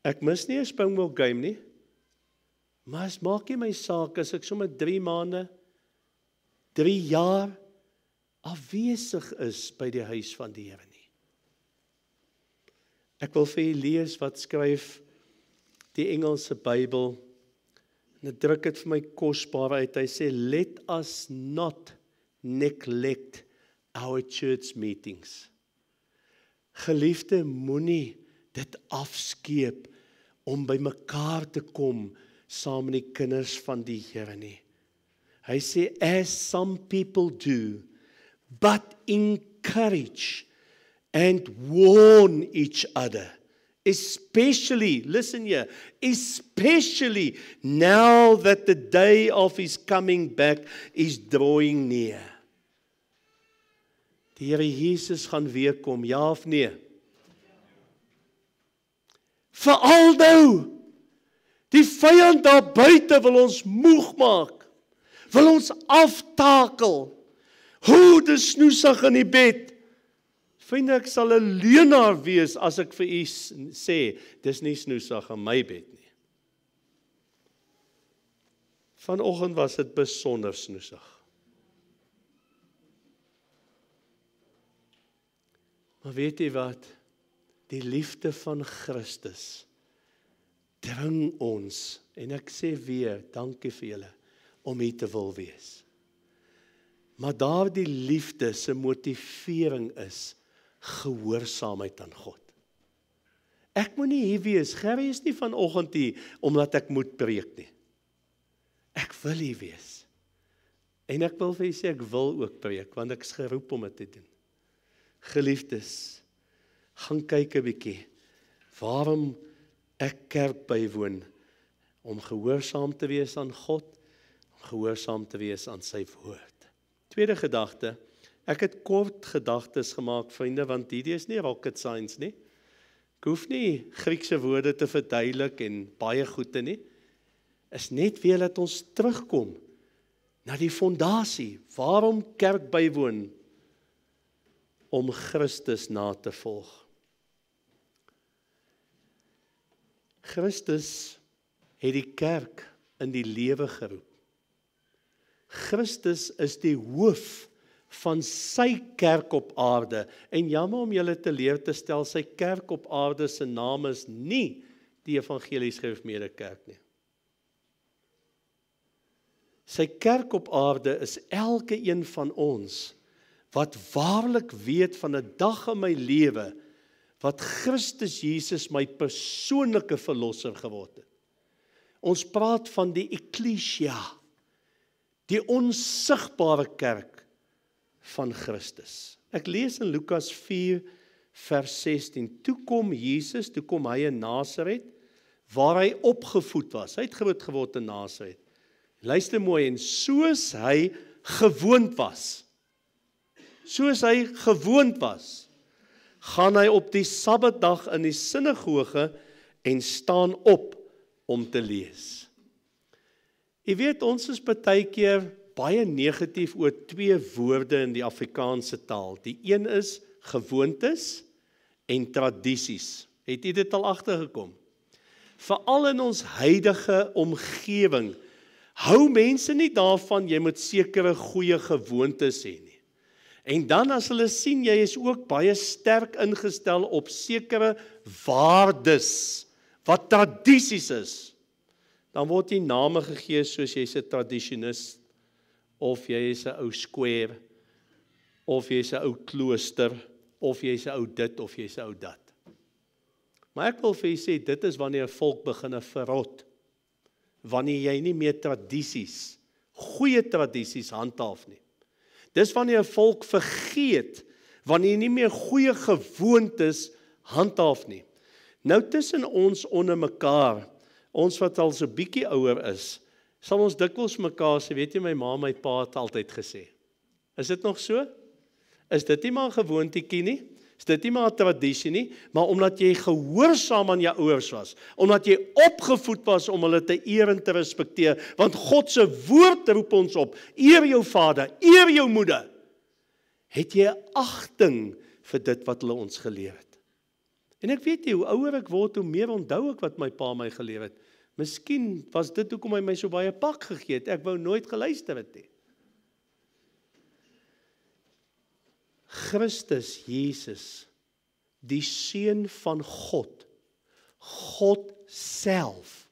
Ek mis nie 'n Springbok game nie, maar as maak nie my saak as ek sommer 3 maande, 3 jaar afwesig is by die huis van die Here nie. Ek wil vir julle lees wat skryf die Engelse Bybel, en dit druk dit vir my kosbaar uit. Hy sê, let us not neglect our church meetings. Geliefde, moenie dit afskeep om by mekaar te kom saam met die kinders van die Here nie. Hy sê, as some people do, but encourage and warn each other, especially, listen here, especially now that the day of his coming back is drawing near. Die Here Jesus gaan weer kom, ja of nee? Veral nou, die vyand daar buite wil ons moeg maak, wil ons aftakel. Hoe dis snoesig in die bed. Vriende, ek sal 'n leienaar wees as ek vir u sê, dis nie snoesig in my bed nie. Vanoggend was dit besonder snoesig. Maar weet jy wat? Die liefde van Christus dring ons, en ek sê weer, dankie vir julle, om hier te wil wees. Maar daardie liefde se motivering is gehoorsaamheid aan God. Ek moet nie hier wees, Gerry is nie vanoggend hier, omdat ek moet preek nie. Ek wil hier wees. En ek wil vir julle sê, ek wil ook preek, want ek is geroep om dit te doen. Geliefdes, gaan kyk 'n bietjie, waarom ek kerk bywoon, om gehoorsaam te wees aan God, om gehoorsaam te wees aan sy woord. Tweede gedagte, ek het kort gedagtes gemaak, vriende, want hierdie is nie rocket science nie. Ek hoef nie Griekse woorde te verduidelik en baie goede nie. Is net weer dat ons terugkom na die fondasie. Waarom kerk bywoon? Om Christus na te volg. Christus het die kerk in die lewe geroep. Christus is die hoof van sy kerk op aarde. En jammer om julle te leer te stel, sy kerk op aarde se naam is nie die Evangelies Gereformeerde Kerk nie. Sy kerk op aarde is elke een van ons wat waarlik weet van 'n dag in my lewe wat Christus Jesus my persoonlike verlosser geword het. Ons praat van die ekklesia, die onsigbare kerk van Christus. Ek lees in Lukas 4 vers 16. Toe kom Jesus, toe kom hy in Nasaret, waar hy opgevoed was. Hy het groot geword in Nasaret. Luister mooi, en soos hy gewoond was, gaan hy op die Sabbatdag in die sinagoge en staan op om te lees. Jy weet, ons is partykeer baie negatief oor twee woorde in die Afrikaanse taal. Die een is gewoontes en tradisies. Het jy dit al agtergekom? Veral in ons huidige omgewing, hou mense nie daarvan, jy moet sekere goeie gewoontes hê nie. En dan as hulle sien, jy is ook baie sterk ingestel op sekere waardes, wat tradisies is, dan word jy name gegee soos jy's 'n tradisionist, of jy is 'n ou square, of jy's 'n ou klooster, of jy's 'n ou dit, of jy's 'n ou dat. Maar ek wil vir jy sê, dit is wanneer 'n volk begin verrot, wanneer jy nie meer tradisies, goeie tradisies handhaaf nie. Dis wanneer 'n volk vergeet, wanneer jy nie meer goeie gewoontes handhaaf nie. Nou tussen ons onder mekaar, ons wat al so bietjie ouer is, sal ons dikwels mekaar sê, weet jy, my ma, my pa het altyd gesê. Is dit nog so? Is dit nie maar 'n gewoontetjie nie? Is dit nie maar 'n tradisie nie? Maar omdat jy gehoorsaam aan jou ouers was, omdat jy opgevoed was om hulle te eer en te respekteer, want God se woord roep ons op, eer jou vader, eer jou moeder, het jy 'n agting vir dit wat hulle ons geleer het. En ek weet nie, hoe ouer ek word, hoe meer onthou ek wat my pa my geleer het. Miskien was dit hoekom hy my so baie pak gegee het, ek wou nooit geluister het nie. Christus Jesus, die Seun van God, God self,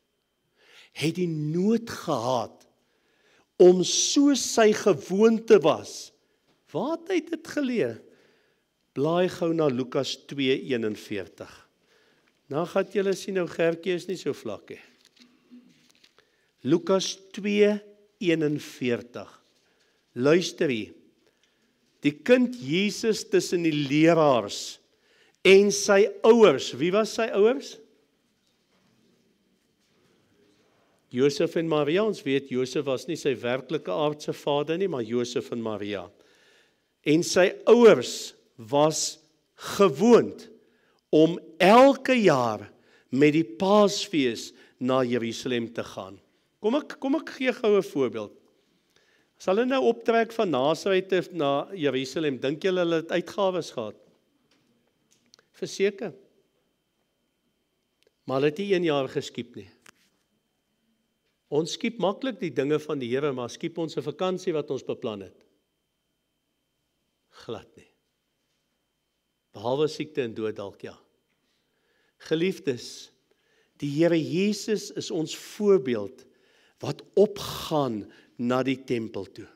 het die nood gehad om soos sy gewoonte was. Waar het hy dit geleer? Blaai gou na Lukas 2:41. Nou gaan julle sien, nou Gertjie is nie so vlak nie. Lukas 2:41. Luister hier. Die kind Jesus tussen die leraars en sy ouers. Wie was sy ouers? Josef en Maria. Ons weet Josef was nie sy werklike aardse vader nie, maar Josef en Maria. En sy ouers was gewoond om elke jaar met die Paasfees na Jerusalem te gaan. Kom ek gee gou 'n voorbeeld. As hulle nou optrek van Nasaret na Jerusalem, dink julle hulle het uitgawes gehad? Verseker. Maar hulle het nie 1 jaar geskiep nie. Ons skiep maklik die dinge van die Here, maar skiep ons 'n vakansie wat ons beplan het? Glad nie. Behalwe siekte en dood dalk, ja. Geliefdes, Die Here Jesus is ons voorbeeld wat opgaan na die tempel toe.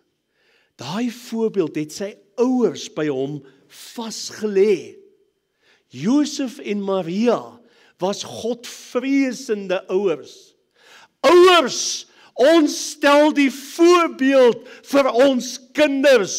Daai voorbeeld het sy ouers by hom vasgelê. Josef en Maria was godvreesende ouers. Ouers, ons stel die voorbeeld vir ons kinders.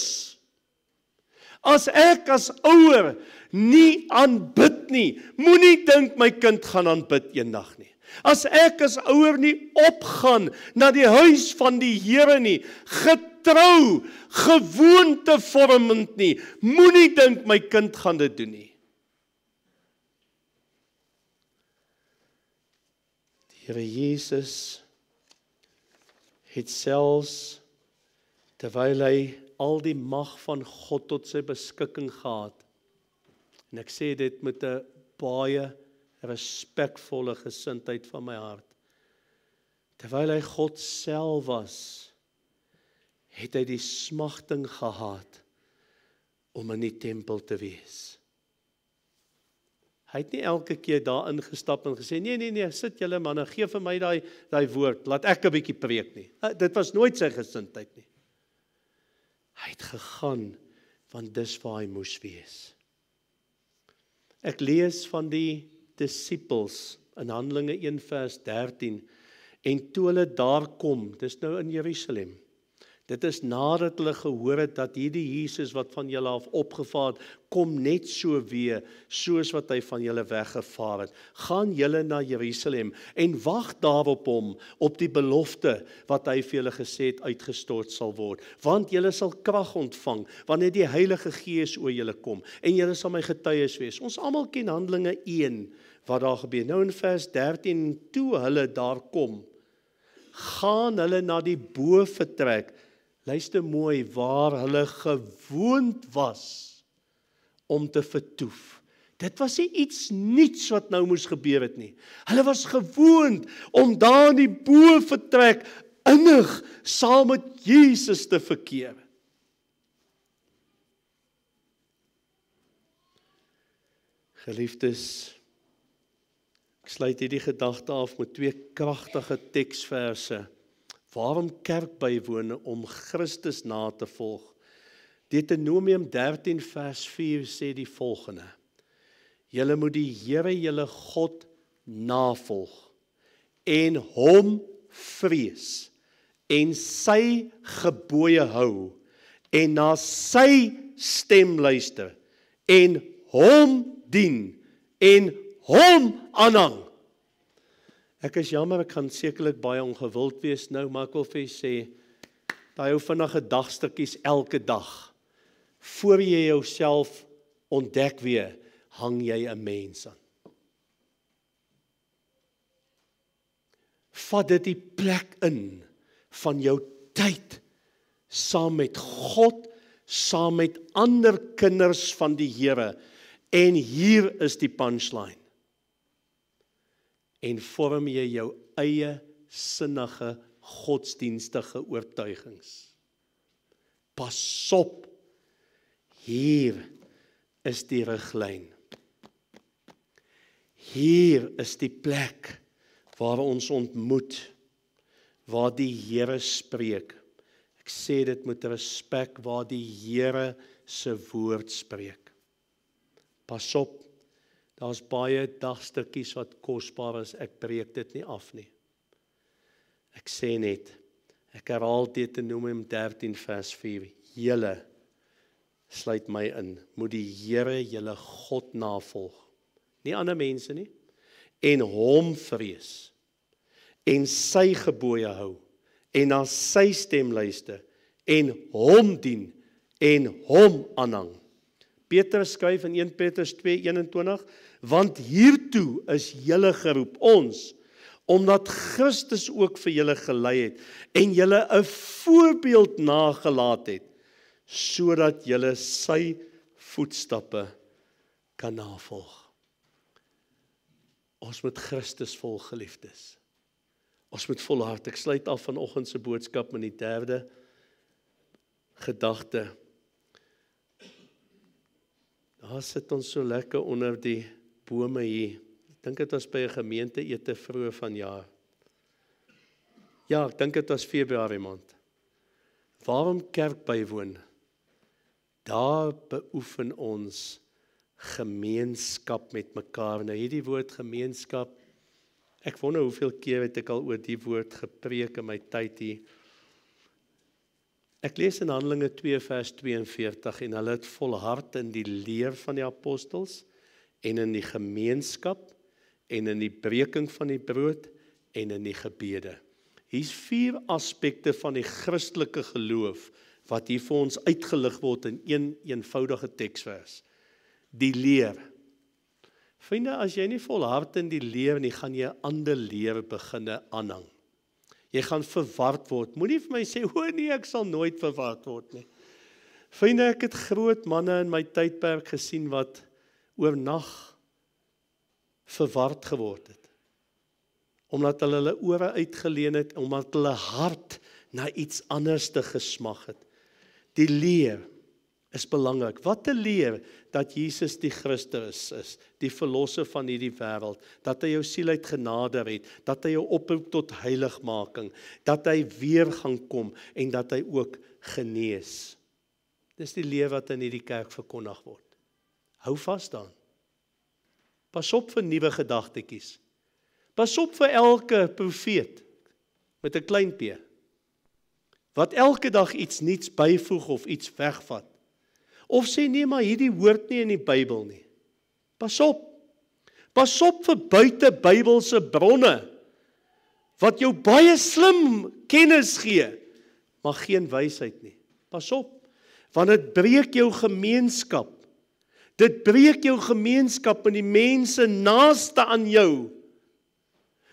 As ek as ouer nie aanbid nie, moenie dink my kind gaan aanbid eendag nie. As ek as ouer nie opgaan na die huis van die Here nie, getrou, gewoontevormend nie, moenie dink my kind gaan dit doen nie. Die Here Jesus het selfs, terwyl hy al die mag van God tot sy beskikking gehad, en ek sê dit met 'n baie respekvolle gesindheid van my hart, terwyl hy God self was, het hy die smagting gehad om in die tempel te wees. Hy het nie elke keer daar ingestap en gesê, nee, sit julle manne, gee vir my daai woord, laat ek 'n bietjie preek nie. Dit was nooit sy gesindheid nie. Hy het gegaan, want dis waar hy moes wees. Ek lees van die disippels in Handelinge 1 vers 13, en toe hulle daar kom, dis nou in Jerusalem, dit is nadat hulle gehoor het dat hierdie Jesus wat van julle af opgevaar het, kom net so weer, soos wat hy van julle weggevaar het. Gaan julle na Jerusalem en wag daar op hom, op die belofte wat hy vir julle gesê het uitgestort sal word. Want julle sal krag ontvang, wanneer die Heilige Gees oor julle kom, en julle sal my getuies wees. Ons almal ken Handelinge 1, wat daar gebeur. Nou in vers 13, toe hulle daar kom, gaan hulle na die bovertrek, luister mooi, waar hulle gewoond was om te vertoef. Dit was nie iets niets wat nou moes gebeur het nie. Hulle was gewoond om daar in die bovertrek innig saam met Jesus te verkeer. Geliefdes, ek sluit hierdie gedagte af met 2 kragtige teksverse. Waarom kerk bywone? Om Christus na te volg. Deuteronomium 13 vers 4 sê die volgende: Julle moet die Here julle God navolg en hom vrees en sy gebooie hou en na sy stem luister en hom dien en hom aanhang. Ek is jammer, ek gaan sekerlik baie ongewild wees nou, maar ek wil vir sê, daai ou vinnige dagstukkies elke dag, voor jy jouself ontdek weer, hang jy 'n mens aan. Vat dit die plek in van jou tyd, saam met God, saam met ander kinders van die Here, en hier is die punchline. En vorm jy jou eie sinnige, godsdienstige oortuigings. Pas op, hier is die riglyn. Hier is die plek waar ons ontmoet, waar die Here spreek. Ek sê dit met respek, waar die Here se woord spreek. Pas op, daar's baie dagstukkies wat kosbaar is, ek breek dit nie af nie. Ek sê net, ek herhaal Deuteronomium 13 vers 4, julle, sluit my in, moet die Here julle God navolg, nie ander mense nie, en hom vrees, en sy gebooie hou, en na sy stem luister, en hom dien, en hom aanhang. Petrus skryf in 1 Petrus 2:21, want hiertoe is julle geroep, ons, omdat Christus ook vir julle gelei het, en julle 'n voorbeeld nagelaat het, sodat julle sy voetstappe kan navolg. Ons moet Christus volg, geliefdes. Ons moet volhard. Ek sluit af vanoggend se boodskap met die derde gedagte. Daar sit ons so lekker onder die bome hier. dink dit was by 'n gemeenteete vroeër vanjaar. Ja, ek dink dit was Februarie maand. Waarom kerk bywoon? Daar beoefen ons gemeenskap met mekaar. Nou hierdie woord gemeenskap, ek wonder hoeveel keer het ek al oor die woord gepreek in my tyd hier. Ek lees in Handelinge 2 vers 42 en hulle het volhard in die leer van die apostels en in die gemeenskap en in die breking van die brood en in die gebede. Hier's 4 aspekte van die Christelike geloof wat hier vir ons uitgelig word in een eenvoudige teksvers. Die leer. Vriende, as jy nie volhard in die leer nie, gaan jy 'n ander leer beginne aanhang. Jy gaan verward word. Moenie vir my sê, o nee, ek sal nooit verward word nie. Vriende, ek het groot manne in my tydperk gesien wat oornag verward geword het. Omdat hulle ore uitgeleen het, omdat hulle hart na iets anders te gesmag het. Die leer is belangrik. Wat 'n leer dat Jesus die Christus is, die verlosser van hierdie wêreld, dat hy jou siel uit genade red, dat hy jou oproep tot heiligmaking, dat hy weer gaan kom en dat hy ook genees. Dis die leer wat in hierdie kerk verkondig word. Hou vas daan. Pas op vir nuwe gedagtetjies. Pas op vir elke profeet met 'n klein p, wat elke dag iets nuuts byvoeg of iets wegvat. Of sê nee, maar hierdie hoort nie in die Bybel nie. Pas op. Pas op vir buite Bybelse bronne, wat jou baie slim kennis gee, maar geen wysheid nie. Pas op, want dit breek jou gemeenskap. Dit breek jou gemeenskap met die mense naaste aan jou.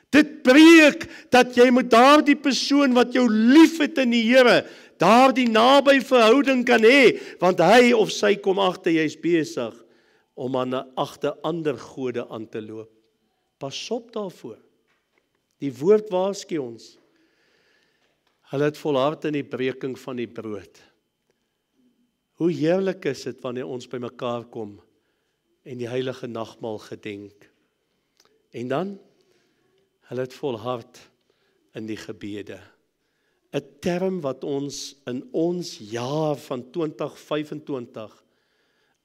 Dit breek dat jy met daardie persoon wat jou liefhet in die Here, daardie naby verhouding kan hê, want hy of sy kom agter jy's besig om agter ander gode aan te loop. Pas op daarvoor. Die woord waarsku ons. Hulle het volhard in die breking van die brood. Hoe heerlik is dit wanneer ons by mekaar kom en die heilige nagmaal gedenk. En dan, hulle het volhard in die gebede. 'n term wat ons in ons jaar van 2025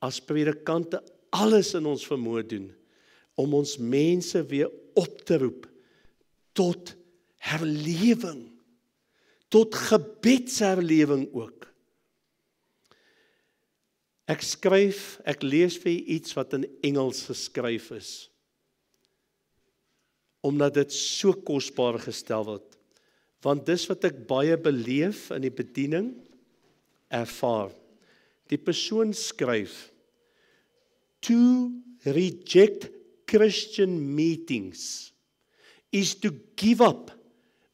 as predikante alles in ons vermoë doen om ons mense weer op te roep tot herlewing, tot gebedsherlewing ook. Ek lees vir iets wat in Engels geskryf is, omdat dit so kosbaar gestel word. Want dis wat ek baie beleef in die bediening, ervaar. Die persoon skryf, to reject Christian meetings is to give up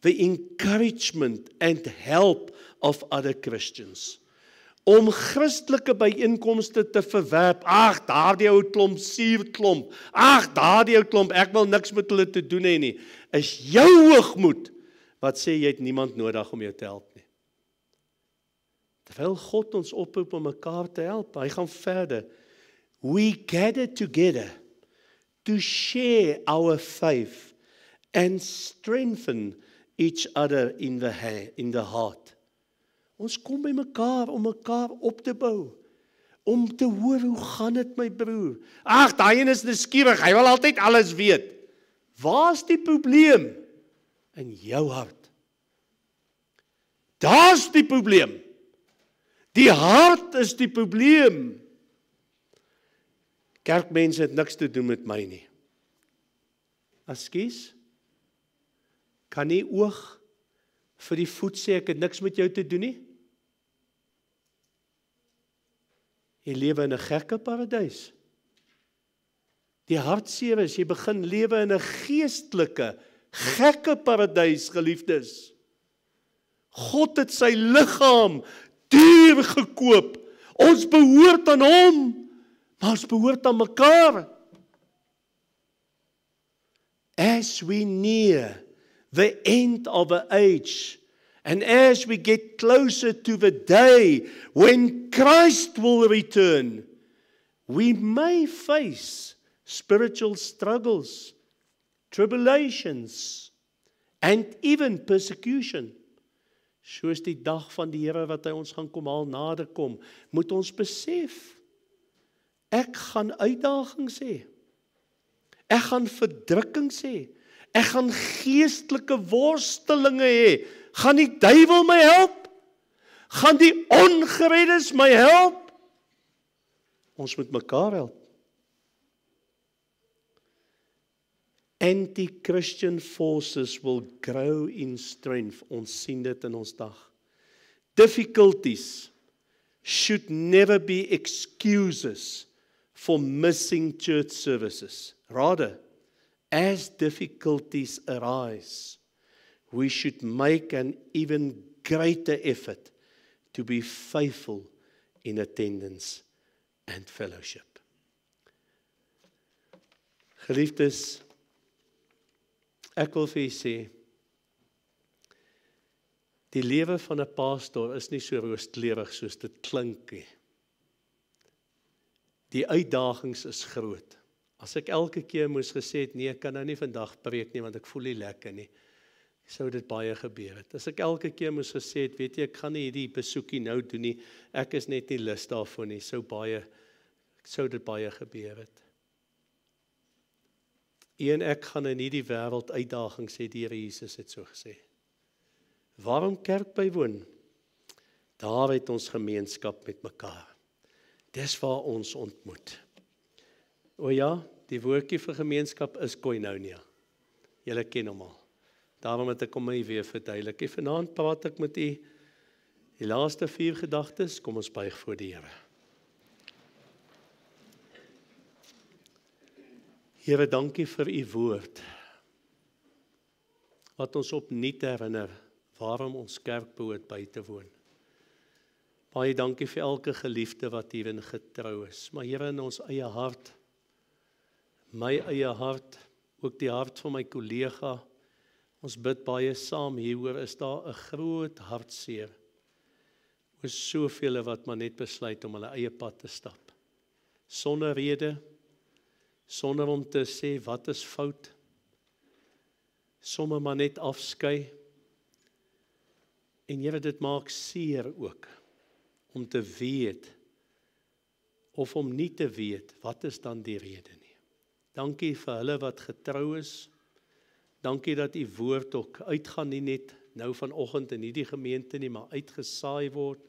the encouragement and help of other Christians. Om Christelike byeenkomste te verwerp, ag, daardie ou klomp, suurklomp, ag, daardie ou klomp, ek wil niks met hulle te doen hê nie, is jou hoogmoed, wat sê jy het niemand nodig om jou te help nie. Terwyl God ons oproep om mekaar te help, hy gaan verder. We gather together to share our faith and strengthen each other in the heart. Ons kom by mekaar om mekaar op te bou, om te hoor hoe gaan dit my broer. Ag, daai een is nuuskierig, hy wil altyd alles weet. Waar's die probleem? In jou hart. Daar's die probleem. Die hart is die probleem. Kerkmense het niks te doen met my nie. Ekskuus? Kan nie oog vir die voet sê ek het niks met jou te doen nie? Jy lewe in 'n gekke paradys. Die hartseer is, jy begin lewe in 'n geestelike, gekke paradys, geliefdes. God het sy liggaam duur gekoop. Ons behoort aan hom, maar ons behoort aan mekaar. As we near the end of the age, and as we get closer to the day when Christ will return, we may face spiritual struggles tribulations, and even persecution. Soos die dag van die Here wat hy ons gaan kom haal nader kom, moet ons besef, ek gaan uitdagings hê. Ek gaan verdrukkings hê. Ek gaan geestelike worstelinge hê. Gaan die duiwel my help? Gaan die ongereddes my help? Ons moet mekaar help. Anti-Christian forces will grow in strength. Ons sien dit in ons dag. Difficulties should never be excuses for missing church services. Rather, as difficulties arise, we should make an even greater effort to be faithful in attendance and fellowship. Geliefdes, ek wil vir julle sê, die lewe van 'n pastoor is nie so rooskleurig soos dit klink nie. Die uitdagings is groot. As ek elke keer moes gesê het, nee, ek kan nou nie vandag preek nie, want ek voel nie lekker nie, sou dit baie gebeur het. As ek elke keer moes gesê het, weet jy, ek gaan nie hierdie besoekie nou doen nie, ek is net nie lus daarvoor nie, sou dit baie gebeur het. En ek gaan in hierdie wêreld uitdagings hê, die Here Jesus het so gesê. Waarom kerk bywoon? Daar het ons gemeenskap met mekaar. Dis waar ons ontmoet. O ja, die woordjie vir gemeenskap is koinonia. Julle ken hom al. Daarom het ek hom weer verduidelik. Vanaand praat ek met u die laaste 4 gedagtes. Kom ons buig voor die Here. Here, dankie vir u woord, wat ons opnuut herinner waarom ons kerk behoort by te woon. Baie dankie vir elke geliefde wat hierin getrou is, maar Here, in ons eie hart, my eie hart, ook die hart van my kollega, ons bid baie saam hieroor, is daar 'n groot hartseer, oor soveel wat maar net besluit om hulle eie pad te stap, sonder rede, sonder om te sê wat is fout, sommer maar net afskei. En Here, dit maak seer ook, om te weet, of om nie te weet, wat is dan die rede nie. Dankie vir hulle wat getrou is, dankie dat u woord ook uitgaan, nie net nou vanoggend in hierdie gemeente nie, maar uitgesaai word,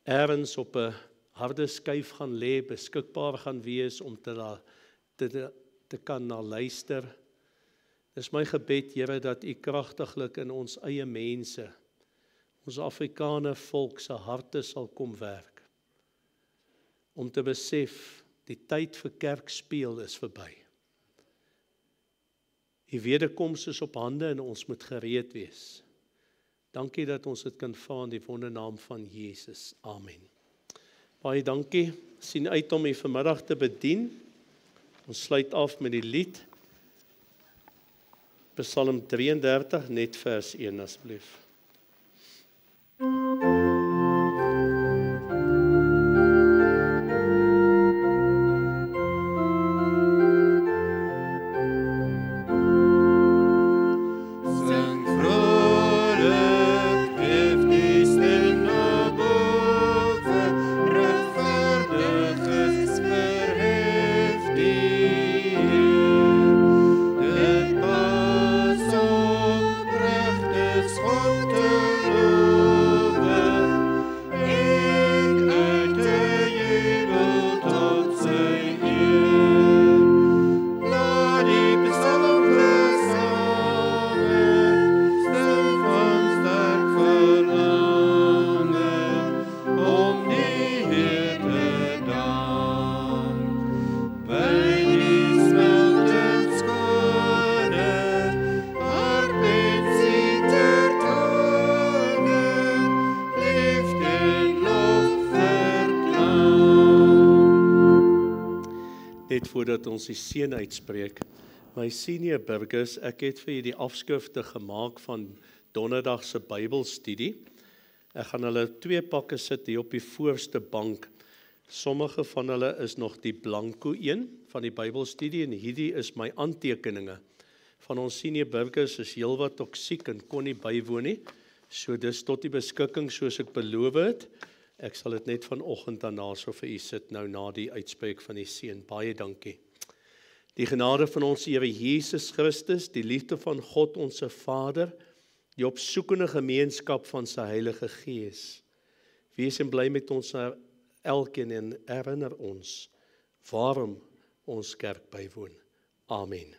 ergens op 'n harde skyf gaan lê, beskikbaar gaan wees om te kan na luister. Dis my gebed, Here, dat u kragtiglik in ons eie mense, ons Afrikaner volk se harte sal kom werk, om te besef, die tyd vir kerkspeel is verby. Die wederkoms is op hande en ons moet gereed wees. Dankie dat ons dit kan vra in die wondernaam van Jesus. Amen. Baie dankie. Sien uit om u vanmiddag te bedien. Ons sluit af met die lied. Psalm 33, net vers 1 asseblief. Voordat ons die seën uitspreek, my senior burgers, ek het vir julle die afskrifte gemaak van donderdag se Bybelstudie. Ek gaan hulle 2 pakke sit hier op die voorste bank. Sommige van hulle is nog die blanko een van die Bybelstudie en hierdie is my aantekeninge van ons senior burgers is heelwat ook siek en kon nie bywoon nie. So dis tot die beskikking soos ek beloof het. Ek sal dit net vanoggend daarna so vir u sit nou na die uitspreek van die seën. Baie dankie. Die genade van ons Here Jesus Christus, die liefde van God ons Vader, die opsoekende gemeenskap van sy Heilige Gees. Wees en bly met ons elkeen en herinner ons waarom ons kerk bywoon. Amen.